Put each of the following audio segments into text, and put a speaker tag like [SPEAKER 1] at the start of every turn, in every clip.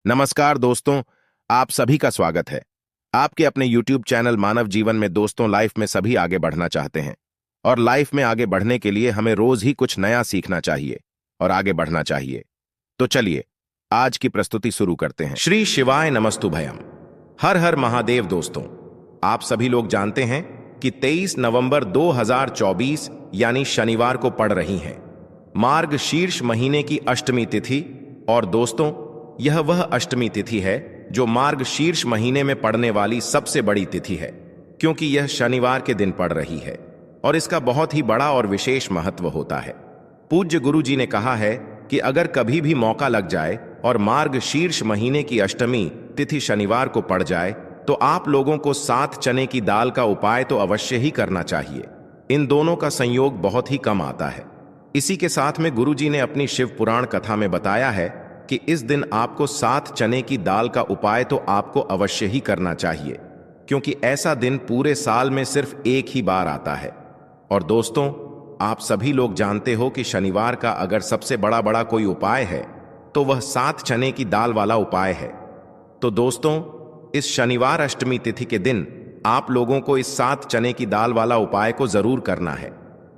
[SPEAKER 1] नमस्कार दोस्तों, आप सभी का स्वागत है। आपके अपने YouTube चैनल मानव जीवन में दोस्तों लाइफ में सभी आगे बढ़ना चाहते हैं और लाइफ में आगे बढ़ने के लिए हमें रोज ही कुछ नया सीखना चाहिए और आगे बढ़ना चाहिए। तो चलिए आज की प्रस्तुति शुरू करते हैं। श्री शिवाय नमस्तुभयम। हर हर महादेव। दोस्तों, आप सभी लोग जानते हैं कि 23 नवंबर 2024 यानी शनिवार को पड़ रही है मार्ग शीर्ष महीने की अष्टमी तिथि। और दोस्तों, यह वह अष्टमी तिथि है जो मार्ग शीर्ष महीने में पड़ने वाली सबसे बड़ी तिथि है, क्योंकि यह शनिवार के दिन पड़ रही है और इसका बहुत ही बड़ा और विशेष महत्व होता है। पूज्य गुरु जी ने कहा है कि अगर कभी भी मौका लग जाए और मार्ग शीर्ष महीने की अष्टमी तिथि शनिवार को पड़ जाए तो आप लोगों को 7 चने की दाल का उपाय तो अवश्य ही करना चाहिए। इन दोनों का संयोग बहुत ही कम आता है। इसी के साथ में गुरु जी ने अपनी शिव पुराण कथा में बताया है कि इस दिन आपको 7 चने की दाल का उपाय तो आपको अवश्य ही करना चाहिए, क्योंकि ऐसा दिन पूरे साल में सिर्फ एक ही बार आता है। और दोस्तों, आप सभी लोग जानते हो कि शनिवार का अगर सबसे बड़ा कोई उपाय है तो वह 7 चने की दाल वाला उपाय है। तो दोस्तों, इस शनिवार अष्टमी तिथि के दिन आप लोगों को इस 7 चने की दाल वाला उपाय को जरूर करना है।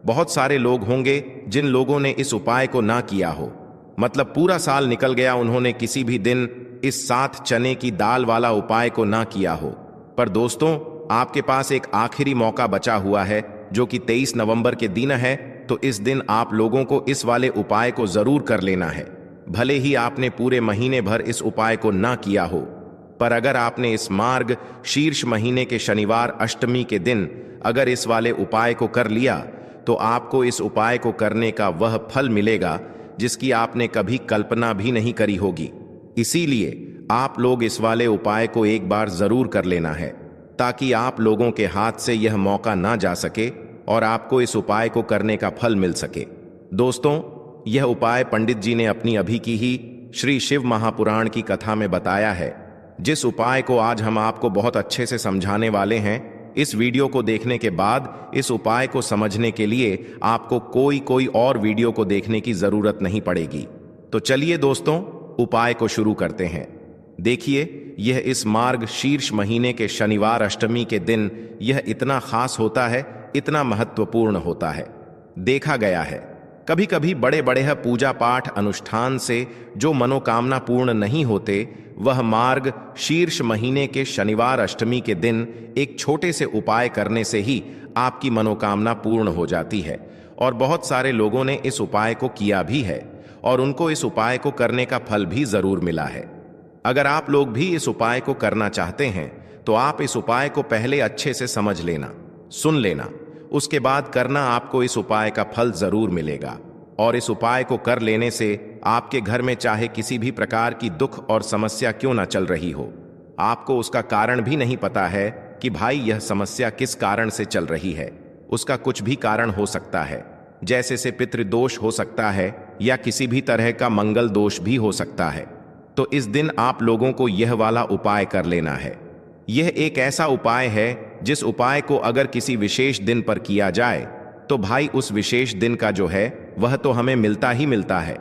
[SPEAKER 1] बहुत सारे लोग होंगे जिन लोगों ने इस उपाय को ना किया हो, मतलब पूरा साल निकल गया, उन्होंने किसी भी दिन इस 7 चने की दाल वाला उपाय को ना किया हो। पर दोस्तों, आपके पास एक आखिरी मौका बचा हुआ है जो कि 23 नवंबर के दिन है। तो इस दिन आप लोगों को इस वाले उपाय को जरूर कर लेना है। भले ही आपने पूरे महीने भर इस उपाय को ना किया हो, पर अगर आपने इस मार्ग शीर्ष महीने के शनिवार अष्टमी के दिन अगर इस वाले उपाय को कर लिया तो आपको इस उपाय को करने का वह फल मिलेगा जिसकी आपने कभी कल्पना भी नहीं करी होगी। इसीलिए आप लोग इस वाले उपाय को एक बार जरूर कर लेना है, ताकि आप लोगों के हाथ से यह मौका ना जा सके और आपको इस उपाय को करने का फल मिल सके। दोस्तों, यह उपाय पंडित जी ने अपनी अभी की ही श्री शिव महापुराण की कथा में बताया है, जिस उपाय को आज हम आपको बहुत अच्छे से समझाने वाले हैं। इस वीडियो को देखने के बाद इस उपाय को समझने के लिए आपको कोई और वीडियो को देखने की जरूरत नहीं पड़ेगी। तो चलिए दोस्तों, उपाय को शुरू करते हैं। देखिए, यह इस मार्ग शीर्ष महीने के शनिवार अष्टमी के दिन यह इतना खास होता है, इतना महत्वपूर्ण होता है। देखा गया है कभी कभी बड़े पूजा पाठ अनुष्ठान से जो मनोकामना पूर्ण नहीं होते, वह मार्ग शीर्ष महीने के शनिवार अष्टमी के दिन एक छोटे से उपाय करने से ही आपकी मनोकामना पूर्ण हो जाती है। और बहुत सारे लोगों ने इस उपाय को किया भी है और उनको इस उपाय को करने का फल भी जरूर मिला है। अगर आप लोग भी इस उपाय को करना चाहते हैं तो आप इस उपाय को पहले अच्छे से समझ लेना, सुन लेना, उसके बाद करना। आपको इस उपाय का फल जरूर मिलेगा। और इस उपाय को कर लेने से आपके घर में चाहे किसी भी प्रकार की दुख और समस्या क्यों ना चल रही हो, आपको उसका कारण भी नहीं पता है कि भाई यह समस्या किस कारण से चल रही है। उसका कुछ भी कारण हो सकता है, जैसे से पितृदोष हो सकता है या किसी भी तरह का मंगल दोष भी हो सकता है। तो इस दिन आप लोगों को यह वाला उपाय कर लेना है। यह एक ऐसा उपाय है जिस उपाय को अगर किसी विशेष दिन पर किया जाए तो भाई उस विशेष दिन का जो है वह तो हमें मिलता ही मिलता है,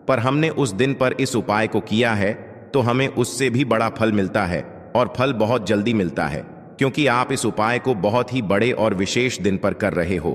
[SPEAKER 1] पर हमने उस दिन पर इस उपाय को किया है तो हमें उससे भी बड़ा फल मिलता है और फल बहुत जल्दी मिलता है, क्योंकि आप इस उपाय को बहुत ही बड़े और विशेष दिन पर कर रहे हो।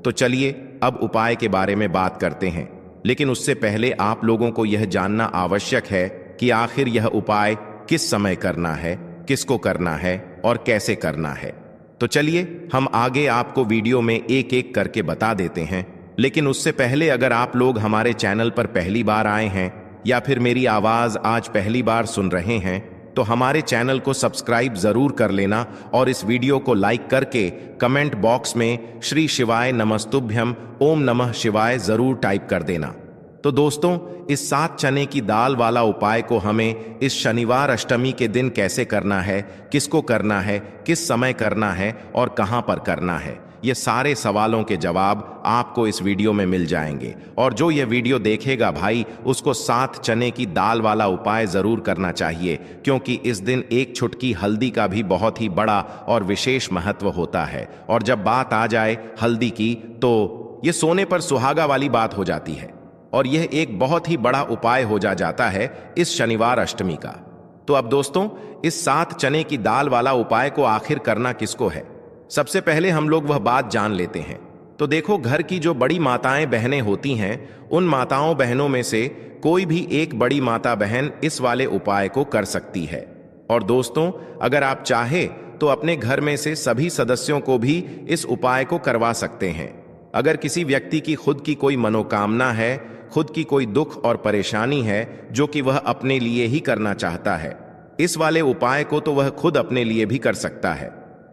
[SPEAKER 1] तो चलिए अब उपाय के बारे में बात करते हैं, लेकिन उससे पहले आप लोगों को यह जानना आवश्यक है कि आखिर यह उपाय किस समय करना है, किसको करना है और कैसे करना है। तो चलिए हम आगे आपको वीडियो में एक एक करके बता देते हैं। लेकिन उससे पहले अगर आप लोग हमारे चैनल पर पहली बार आए हैं या फिर मेरी आवाज आज पहली बार सुन रहे हैं तो हमारे चैनल को सब्सक्राइब जरूर कर लेना और इस वीडियो को लाइक करके कमेंट बॉक्स में श्री शिवाय नमस्तुभ्यम ओम नमः शिवाय जरूर टाइप कर देना। तो दोस्तों, इस 7 चने की दाल वाला उपाय को हमें इस शनिवार अष्टमी के दिन कैसे करना है, किसको करना है, किस समय करना है और कहां पर करना है, ये सारे सवालों के जवाब आपको इस वीडियो में मिल जाएंगे। और जो ये वीडियो देखेगा भाई, उसको 7 चने की दाल वाला उपाय जरूर करना चाहिए, क्योंकि इस दिन एक चुटकी हल्दी का भी बहुत ही बड़ा और विशेष महत्व होता है। और जब बात आ जाए हल्दी की तो ये सोने पर सुहागा वाली बात हो जाती है और यह एक बहुत ही बड़ा उपाय हो जाता है इस शनिवार अष्टमी का। तो अब दोस्तों, इस 7 चने की दाल वाला उपाय को आखिर करना किसको है? सबसे पहले हम लोग वह बात जान लेते हैं। तो देखो, घर की जो बड़ी माताएं बहनें होती हैं, उन माताओं बहनों में से कोई भी एक बड़ी माता बहन इस वाले उपाय को कर सकती है। और दोस्तों, अगर आप चाहे तो अपने घर में से सभी सदस्यों को भी इस उपाय को करवा सकते हैं। अगर किसी व्यक्ति की खुद की कोई मनोकामना है, खुद की कोई दुख और परेशानी है जो कि वह अपने लिए ही करना चाहता है, इस वाले उपाय को तो वह खुद अपने लिए भी कर सकता है।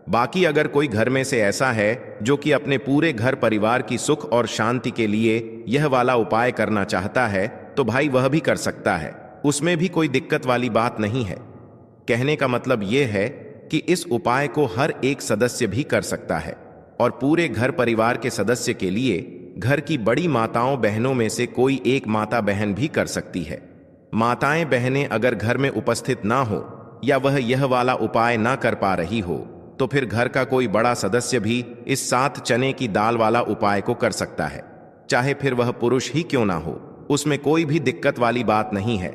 [SPEAKER 1] बाकी अगर कोई घर में से ऐसा है जो कि अपने पूरे घर परिवार की सुख और शांति के लिए यह वाला उपाय करना चाहता है, तो भाई वह भी कर सकता है, उसमें भी कोई दिक्कत वाली बात नहीं है। कहने का मतलब यह है कि इस उपाय को हर एक सदस्य भी कर सकता है और पूरे घर परिवार के सदस्य के लिए घर की बड़ी माताओं बहनों में से कोई एक माता बहन भी कर सकती है। माताएं बहनें अगर घर में उपस्थित ना हो या वह यह वाला उपाय ना कर पा रही हो, तो फिर घर का कोई बड़ा सदस्य भी इस 7 चने की दाल वाला उपाय को कर सकता है, चाहे फिर वह पुरुष ही क्यों ना हो, उसमें कोई भी दिक्कत वाली बात नहीं है।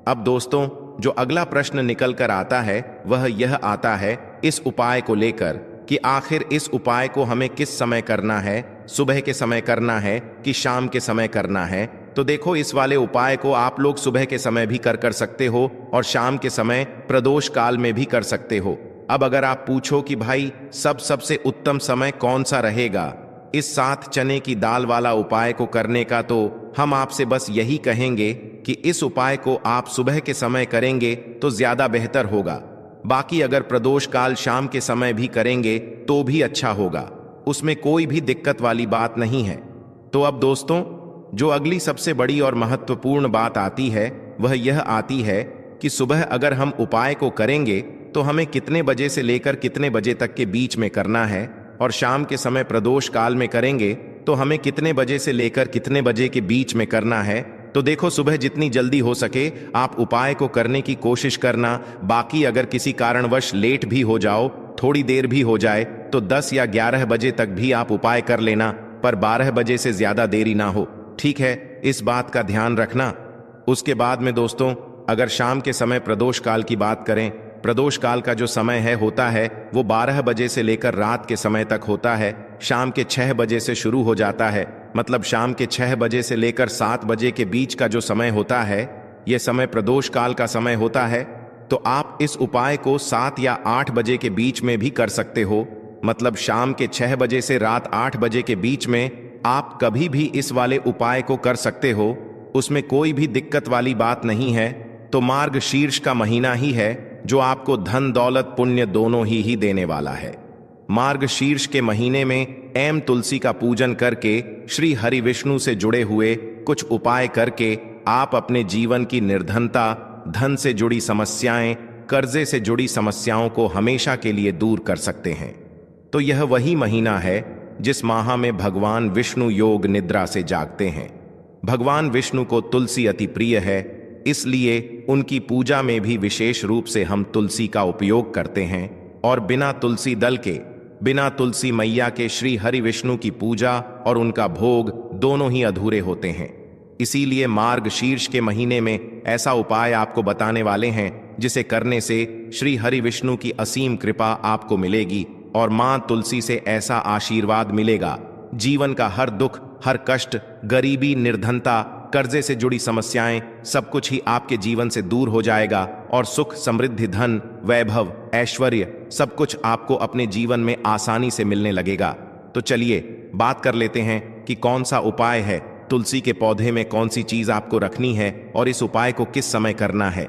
[SPEAKER 1] अब दोस्तों, जो अगला प्रश्न निकल कर आता है वह यह आता है इस उपाय को लेकर कि आखिर इस उपाय को हमें किस समय करना है, सुबह के समय करना है कि शाम के समय करना है? तो देखो, इस वाले उपाय को आप लोग सुबह के समय भी कर सकते हो और शाम के समय प्रदोष काल में भी कर सकते हो। अब अगर आप पूछो कि भाई सबसे उत्तम समय कौन सा रहेगा इस 7 चने की दाल वाला उपाय को करने का, तो हम आपसे बस यही कहेंगे कि इस उपाय को आप सुबह के समय करेंगे तो ज्यादा बेहतर होगा। बाकी अगर प्रदोष काल शाम के समय भी करेंगे तो भी अच्छा होगा, उसमें कोई भी दिक्कत वाली बात नहीं है। तो अब दोस्तों, जो अगली सबसे बड़ी और महत्वपूर्ण बात आती है वह यह आती है कि सुबह अगर हम उपाय को करेंगे तो हमें कितने बजे से लेकर कितने बजे तक के बीच में करना है, और शाम के समय प्रदोष काल में करेंगे तो हमें कितने बजे से लेकर कितने बजे के बीच में करना है। तो देखो, सुबह जितनी जल्दी हो सके आप उपाय को करने की कोशिश करना। बाकी अगर किसी कारणवश लेट भी हो जाओ, थोड़ी देर भी हो जाए, तो 10 या 11 बजे तक भी आप उपाय कर लेना, पर 12 बजे से ज्यादा देरी ना हो, ठीक है? इस बात का ध्यान रखना। उसके बाद में दोस्तों, अगर शाम के समय प्रदोष काल की बात करें, प्रदोष काल का जो समय होता है वो 12 बजे से लेकर रात के समय तक होता है। शाम के 6 बजे से शुरू हो जाता है, मतलब शाम के 6 बजे से लेकर 7 बजे के बीच का जो समय होता है, यह समय प्रदोष काल का समय होता है। तो आप इस उपाय को 7 या 8 बजे के बीच में भी कर सकते हो, मतलब शाम के 6 बजे से रात 8 बजे के बीच में आप कभी भी इस वाले उपाय को कर सकते हो, उसमें कोई भी दिक्कत वाली बात नहीं है। तो मार्ग शीर्ष का महीना ही है जो आपको धन दौलत पुण्य दोनों ही देने वाला है। मार्ग शीर्ष के महीने में तुलसी का पूजन करके, श्री हरि विष्णु से जुड़े हुए कुछ उपाय करके आप अपने जीवन की निर्धनता, धन से जुड़ी समस्याएं, कर्जे से जुड़ी समस्याओं को हमेशा के लिए दूर कर सकते हैं। तो यह वही महीना है जिस माह में भगवान विष्णु योग निद्रा से जागते हैं। भगवान विष्णु को तुलसी अति प्रिय है, इसलिए उनकी पूजा में भी विशेष रूप से हम तुलसी का उपयोग करते हैं, और बिना तुलसी दल के, बिना तुलसी मैया के श्री हरि विष्णु की पूजा और उनका भोग दोनों ही अधूरे होते हैं। इसीलिए मार्ग शीर्ष के महीने में ऐसा उपाय आपको बताने वाले हैं जिसे करने से श्री हरि विष्णु की असीम कृपा आपको मिलेगी और मां तुलसी से ऐसा आशीर्वाद मिलेगा, जीवन का हर दुख, हर कष्ट, गरीबी, निर्धनता, कर्जे से जुड़ी समस्याएं, सब कुछ ही आपके जीवन से दूर हो जाएगा और सुख, समृद्धि, धन, वैभव, ऐश्वर्य सब कुछ आपको अपने जीवन में आसानी से मिलने लगेगा। तो चलिए बात कर लेते हैं कि कौन सा उपाय है, तुलसी के पौधे में कौन सी चीज आपको रखनी है और इस उपाय को किस समय करना है।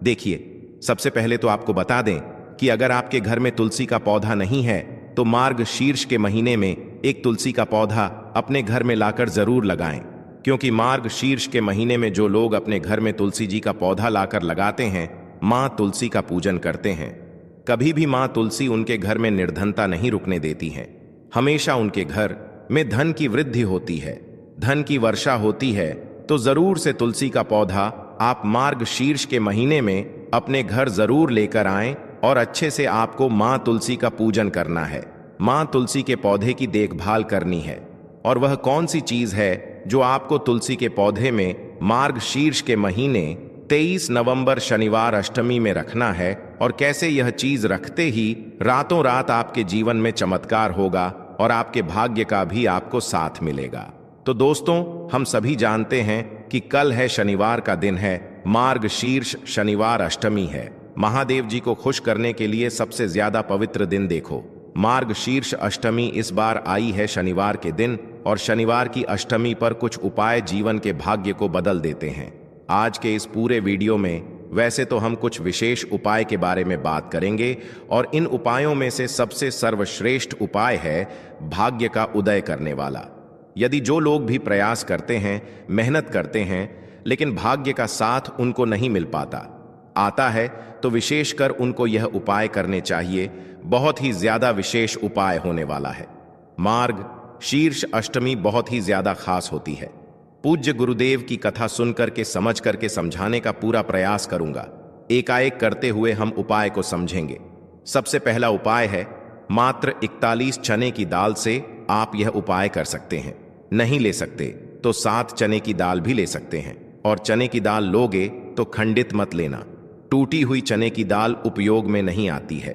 [SPEAKER 1] देखिए, सबसे पहले तो आपको बता दें कि अगर आपके घर में तुलसी का पौधा नहीं है तो मार्ग शीर्ष के महीने में एक तुलसी का पौधा अपने घर में लाकर जरूर लगाएं, क्योंकि मार्ग शीर्ष के महीने में जो लोग अपने घर में तुलसी जी का पौधा लाकर लगाते हैं, मां तुलसी का पूजन करते हैं। कभी भी मां तुलसी उनके घर में निर्धनता नहीं रुकने देती हैं। हमेशा उनके घर में धन की वृद्धि होती है, धन की वर्षा होती है। तो जरूर से तुलसी का पौधा आप मार्ग शीर्ष के महीने में अपने घर जरूर लेकर आएं और अच्छे से आपको मां तुलसी का पूजन करना है। मां तुलसी के पौधे की देखभाल करनी है। और वह कौन सी चीज है जो आपको तुलसी के पौधे में मार्ग शीर्ष के महीने 23 नवंबर शनिवार अष्टमी में रखना है और कैसे यह चीज रखते ही रातों रात आपके जीवन में चमत्कार होगा और आपके भाग्य का भी आपको साथ मिलेगा। तो दोस्तों, हम सभी जानते हैं कि कल है शनिवार का दिन है, मार्गशीर्ष शनिवार अष्टमी है। महादेव जी को खुश करने के लिए सबसे ज्यादा पवित्र दिन देखो, मार्गशीर्ष अष्टमी इस बार आई है शनिवार के दिन, और शनिवार की अष्टमी पर कुछ उपाय जीवन के भाग्य को बदल देते हैं। आज के इस पूरे वीडियो में वैसे तो हम कुछ विशेष उपाय के बारे में बात करेंगे, और इन उपायों में से सबसे सर्वश्रेष्ठ उपाय है भाग्य का उदय करने वाला। यदि जो लोग भी प्रयास करते हैं, मेहनत करते हैं, लेकिन भाग्य का साथ उनको नहीं मिल आता है, तो विशेषकर उनको यह उपाय करने चाहिए। बहुत ही ज्यादा विशेष उपाय होने वाला है। मार्ग शीर्ष अष्टमी बहुत ही ज्यादा खास होती है। पूज्य गुरुदेव की कथा सुनकर के समझ करके समझाने का पूरा प्रयास करूंगा। एकाएक करते हुए हम उपाय को समझेंगे। सबसे पहला उपाय है, मात्र 41 चने की दाल से आप यह उपाय कर सकते हैं। नहीं ले सकते तो 7 चने की दाल भी ले सकते हैं, और चने की दाल लोगे तो खंडित मत लेना। टूटी हुई चने की दाल उपयोग में नहीं आती है,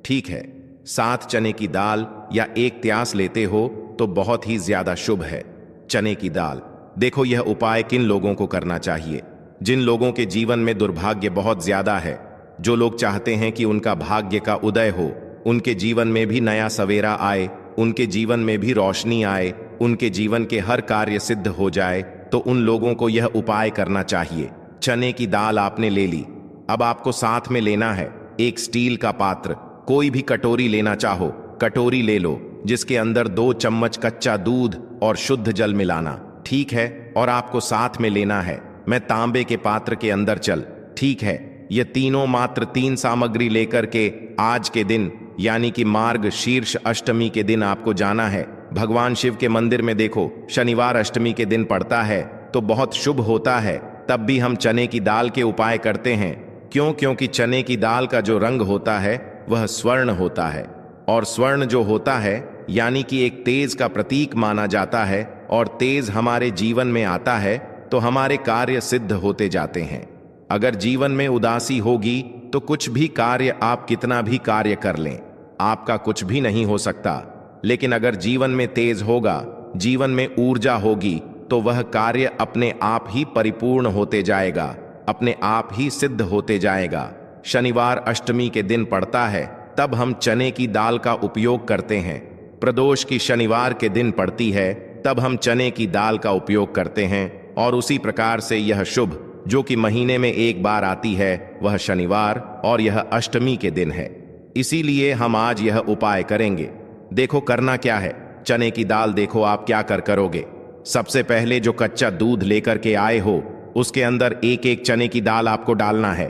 [SPEAKER 1] ठीक है। 7 चने की दाल या 1 त्यास लेते हो तो बहुत ही ज्यादा शुभ है। चने की दाल, देखो यह उपाय किन लोगों को करना चाहिए? जिन लोगों के जीवन में दुर्भाग्य बहुत ज्यादा है, जो लोग चाहते हैं कि उनका भाग्य का उदय हो, उनके जीवन में भी नया सवेरा आए, उनके जीवन में भी रोशनी आए, उनके जीवन के हर कार्य सिद्ध हो जाए, तो उन लोगों को यह उपाय करना चाहिए। चने की दाल आपने ले ली, अब आपको साथ में लेना है एक स्टील का पात्र। कोई भी कटोरी लेना चाहो, कटोरी ले लो, जिसके अंदर 2 चम्मच कच्चा दूध और शुद्ध जल मिलाना, ठीक है। और आपको साथ में लेना है, मैं तांबे के पात्र के अंदर चल, ठीक है। ये तीनों मात्र 3 सामग्री लेकर के आज के दिन यानी कि मार्ग शीर्ष अष्टमी के दिन आपको जाना है भगवान शिव के मंदिर में। देखो, शनिवार अष्टमी के दिन पड़ता है तो बहुत शुभ होता है। तब भी हम चने की दाल के उपाय करते हैं। क्योंकि चने की दाल का जो रंग होता है वह स्वर्ण होता है, और स्वर्ण जो होता है यानी कि एक तेज का प्रतीक माना जाता है, और तेज हमारे जीवन में आता है तो हमारे कार्य सिद्ध होते जाते हैं। अगर जीवन में उदासी होगी तो कुछ भी कार्य आप कितना भी कार्य कर लें, आपका कुछ भी नहीं हो सकता। लेकिन अगर जीवन में तेज होगा, जीवन में ऊर्जा होगी, तो वह कार्य अपने आप ही परिपूर्ण होते जाएगा, अपने आप ही सिद्ध होते जाएगा। शनिवार अष्टमी के दिन पड़ता है, तब हम चने की दाल का उपयोग करते हैं। प्रदोष की शनिवार के दिन पड़ती है, तब हम चने की दाल का उपयोग करते हैं। और उसी प्रकार से यह शुभ जो कि महीने में एक बार आती है, वह शनिवार और यह अष्टमी के दिन है। इसीलिए हम आज यह उपाय करेंगे। देखो करना क्या है, चने की दाल देखो आप क्या करोगे। सबसे पहले जो कच्चा दूध लेकर के आए हो, उसके अंदर 1-1 चने की दाल आपको डालना है।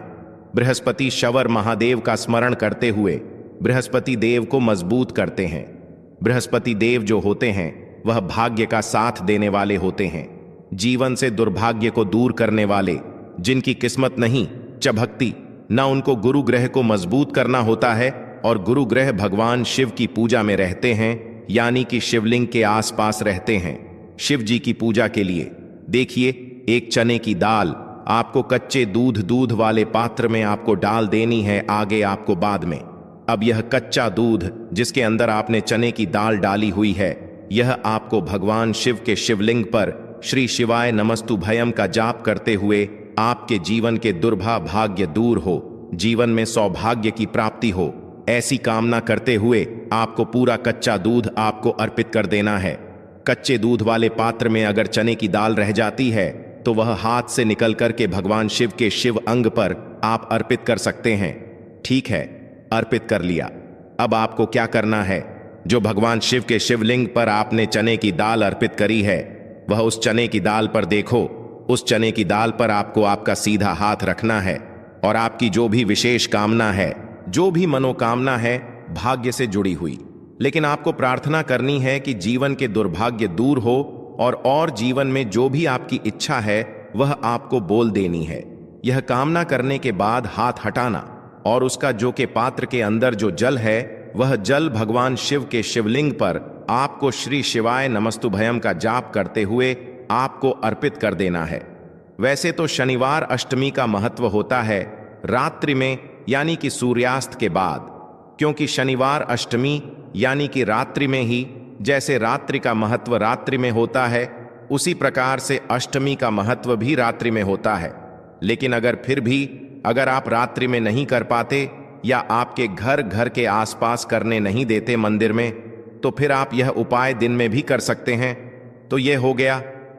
[SPEAKER 1] बृहस्पति शवर महादेव का स्मरण करते हुए बृहस्पति देव को मजबूत करते हैं। बृहस्पति देव जो होते हैं वह भाग्य का साथ देने वाले होते हैं, जीवन से दुर्भाग्य को दूर करने वाले। जिनकी किस्मत नहीं चभकती, न उनको गुरु ग्रह को मजबूत करना होता है, और गुरु ग्रह भगवान शिव की पूजा में रहते हैं, यानी कि शिवलिंग के आसपास रहते हैं शिव जी की पूजा के लिए। देखिए, 1 चने की दाल आपको कच्चे दूध वाले पात्र में आपको डाल देनी है, आगे आपको बाद में। अब यह कच्चा दूध जिसके अंदर आपने चने की दाल डाली हुई है, यह आपको भगवान शिव के शिवलिंग पर श्री शिवाय नमस्तुभयम का जाप करते हुए आपके जीवन के दुर्भाग्य दूर हो, जीवन में सौभाग्य की प्राप्ति हो, ऐसी कामना करते हुए आपको पूरा कच्चा दूध आपको अर्पित कर देना है। कच्चे दूध वाले पात्र में अगर चने की दाल रह जाती है तो वह हाथ से निकल करके भगवान शिव के शिव अंग पर आप अर्पित कर सकते हैं, ठीक है। अर्पित कर लिया। अब आपको क्या करना है, जो भगवान शिव के शिवलिंग पर आपने चने की दाल अर्पित करी है, वह उस चने की दाल पर देखो। उस चने की दाल पर आपको आपका सीधा हाथ रखना है, और आपकी जो भी विशेष कामना है, जो भी मनोकामना है भाग्य से जुड़ी हुई, लेकिन आपको प्रार्थना करनी है कि जीवन के दुर्भाग्य दूर हो, और जीवन में जो भी आपकी इच्छा है वह आपको बोल देनी है। यह कामना करने के बाद हाथ हटाना, और उसका जो के पात्र के अंदर जो जल है वह जल भगवान शिव के शिवलिंग पर आपको श्री शिवाय नमस्तुभयम का जाप करते हुए आपको अर्पित कर देना है। वैसे तो शनिवार अष्टमी का महत्व होता है रात्रि में, यानी कि सूर्यास्त के बाद, क्योंकि शनिवार अष्टमी यानी कि रात्रि में ही, जैसे रात्रि का महत्व रात्रि में होता है उसी प्रकार से अष्टमी का महत्व भी रात्रि में होता है। लेकिन अगर आप रात्रि में नहीं कर पाते या आपके घर के आसपास करने नहीं देते मंदिर में, तो फिर आप यह उपाय दिन में भी कर सकते हैं। तो यह हो गया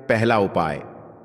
[SPEAKER 1] पहला उपाय।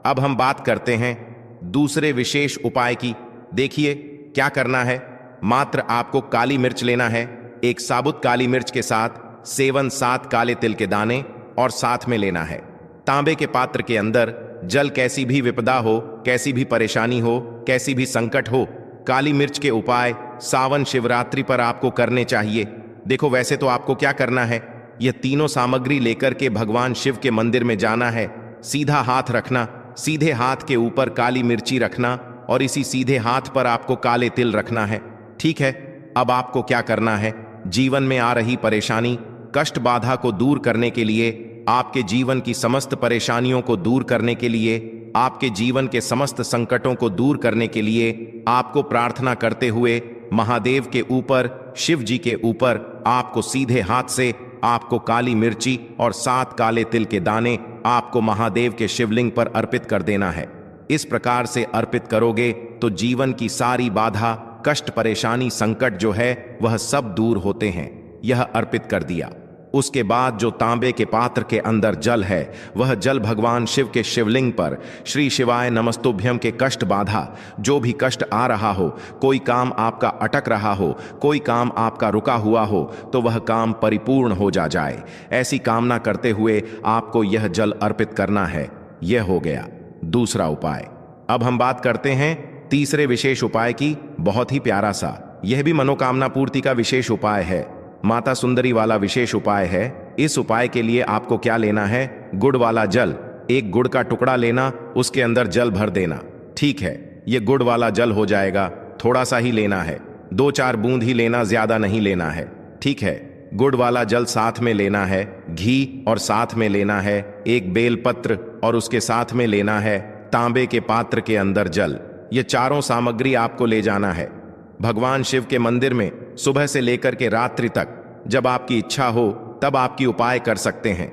[SPEAKER 1] अब हम बात करते हैं दूसरे विशेष उपाय की। देखिए क्या करना है। मात्र आपको काली मिर्च लेना है, एक साबुत काली मिर्च के साथ 7 काले तिल के दाने, और साथ में लेना है तांबे के पात्र के अंदर जल। कैसी भी विपदा हो, कैसी भी परेशानी हो, कैसी भी संकट हो, काली मिर्च के उपाय सावन शिवरात्रि पर आपको करने चाहिए। देखो वैसे तो आपको क्या करना है, यह तीनों सामग्री लेकर के भगवान शिव के मंदिर में जाना है। सीधा हाथ रखना, सीधे हाथ के ऊपर काली मिर्ची रखना और इसी सीधे हाथ पर आपको काले तिल रखना है। ठीक है, अब आपको क्या करना है, जीवन में आ रही परेशानी, कष्ट, बाधा को दूर करने के लिए, आपके जीवन की समस्त परेशानियों को दूर करने के लिए, आपके जीवन के समस्त संकटों को दूर करने के लिए आपको प्रार्थना करते हुए महादेव के ऊपर, शिव जी के ऊपर आपको सीधे हाथ से आपको काली मिर्ची और 7 काले तिल के दाने आपको महादेव के शिवलिंग पर अर्पित कर देना है। इस प्रकार से अर्पित करोगे तो जीवन की सारी बाधा, कष्ट, परेशानी, संकट जो है वह सब दूर होते हैं। यह अर्पित कर दिया। उसके बाद जो तांबे के पात्र के अंदर जल है, वह जल भगवान शिव के शिवलिंग पर श्री शिवाय नमस्तुभ्यम के कष्ट, बाधा, जो भी कष्ट आ रहा हो, कोई काम आपका अटक रहा हो, कोई काम आपका रुका हुआ हो, तो वह काम परिपूर्ण हो जाए, ऐसी कामना करते हुए आपको यह जल अर्पित करना है। यह हो गया दूसरा उपाय। अब हम बात करते हैं तीसरे विशेष उपाय की। बहुत ही प्यारा सा, यह भी मनोकामना पूर्ति का विशेष उपाय है, माता सुंदरी वाला विशेष उपाय है। इस उपाय के लिए आपको क्या लेना है, गुड़ वाला जल, एक गुड़ का टुकड़ा लेना, उसके अंदर जल भर देना। ठीक है, ये गुड़ वाला जल हो जाएगा, थोड़ा सा ही लेना है, 2-4 बूंद ही लेना, ज्यादा नहीं लेना है। ठीक है, गुड़ वाला जल साथ में लेना है, घी और साथ में लेना है एक बेलपत्र, और उसके साथ में लेना है तांबे के पात्र के अंदर जल। ये चारों सामग्री आपको ले जाना है भगवान शिव के मंदिर में। सुबह से लेकर के रात्रि तक जब आपकी इच्छा हो तब आपकी उपाय कर सकते हैं।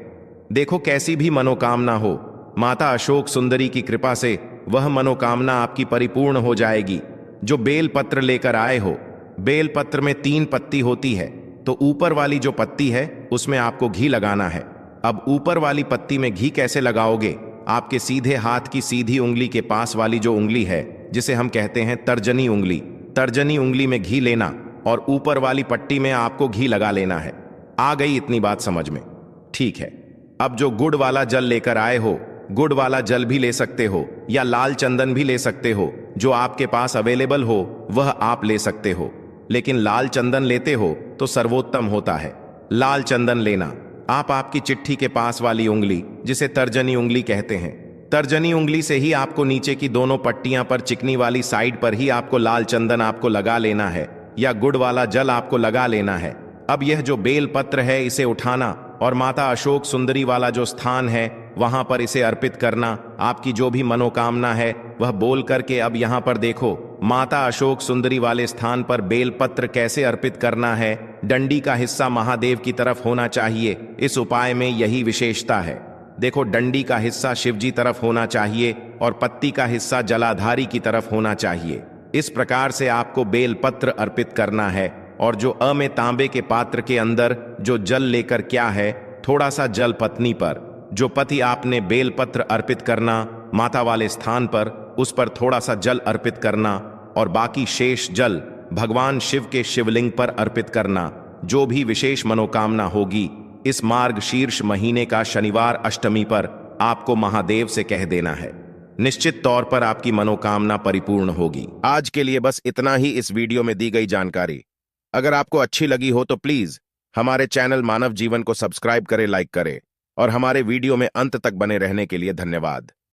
[SPEAKER 1] देखो कैसी भी मनोकामना हो, माता अशोक सुंदरी की कृपा से वह मनोकामना आपकी परिपूर्ण हो जाएगी। जो बेल पत्र लेकर आए हो, बेल पत्र में 3 पत्ती होती है, तो ऊपर वाली जो पत्ती है उसमें आपको घी लगाना है। अब ऊपर वाली पत्ती में घी कैसे लगाओगे, आपके सीधे हाथ की सीधी उंगली के पास वाली जो उंगली है, जिसे हम कहते हैं तर्जनी उंगली, तर्जनी उंगली में घी लेना और ऊपर वाली पट्टी में आपको घी लगा लेना है। आ गई इतनी बात समझ में? ठीक है। अब जो गुड़ वाला जल लेकर आए हो, गुड़ वाला जल भी ले सकते हो या लाल चंदन भी ले सकते हो, जो आपके पास अवेलेबल हो वह आप ले सकते हो। लेकिन लाल चंदन लेते हो तो सर्वोत्तम होता है। लाल चंदन लेना आप आपकी चिट्ठी के पास वाली उंगली, जिसे तर्जनी उंगली कहते हैं, तर्जनी उंगली से ही आपको नीचे की दोनों पट्टियां पर, चिकनी वाली साइड पर ही आपको लाल चंदन आपको लगा लेना है या गुड़ वाला जल आपको लगा लेना है। अब यह जो बेल पत्र है इसे उठाना और माता अशोक सुंदरी वाला जो स्थान है वहां पर इसे अर्पित करना। आपकी जो भी मनोकामना है वह बोल करके, अब यहां पर देखो माता अशोक सुंदरी वाले स्थान पर बेल पत्र कैसे अर्पित करना है। डंडी का हिस्सा महादेव की तरफ होना चाहिए। इस उपाय में यही विशेषता है। देखो डंडी का हिस्सा शिवजी तरफ होना चाहिए और पत्ती का हिस्सा जलाधारी की तरफ होना चाहिए। इस प्रकार से आपको बेल पत्र अर्पित करना है। और जो में तांबे के पात्र के अंदर जो जल लेकर क्या है, थोड़ा सा जल पत्नी पर, जो पति आपने बेल पत्र अर्पित करना माता वाले स्थान पर, उस पर थोड़ा सा जल अर्पित करना और बाकी शेष जल भगवान शिव के शिवलिंग पर अर्पित करना। जो भी विशेष मनोकामना होगी इस मार्ग शीर्ष महीने का शनिवार अष्टमी पर आपको महादेव से कह देना है। निश्चित तौर पर आपकी मनोकामना परिपूर्ण होगी। आज के लिए बस इतना ही इस वीडियो में दी गई जानकारी। अगर आपको अच्छी लगी हो तो प्लीज हमारे चैनल मानव जीवन को सब्सक्राइब करें, लाइक करें और हमारे वीडियो में अंत तक बने रहने के लिए धन्यवाद।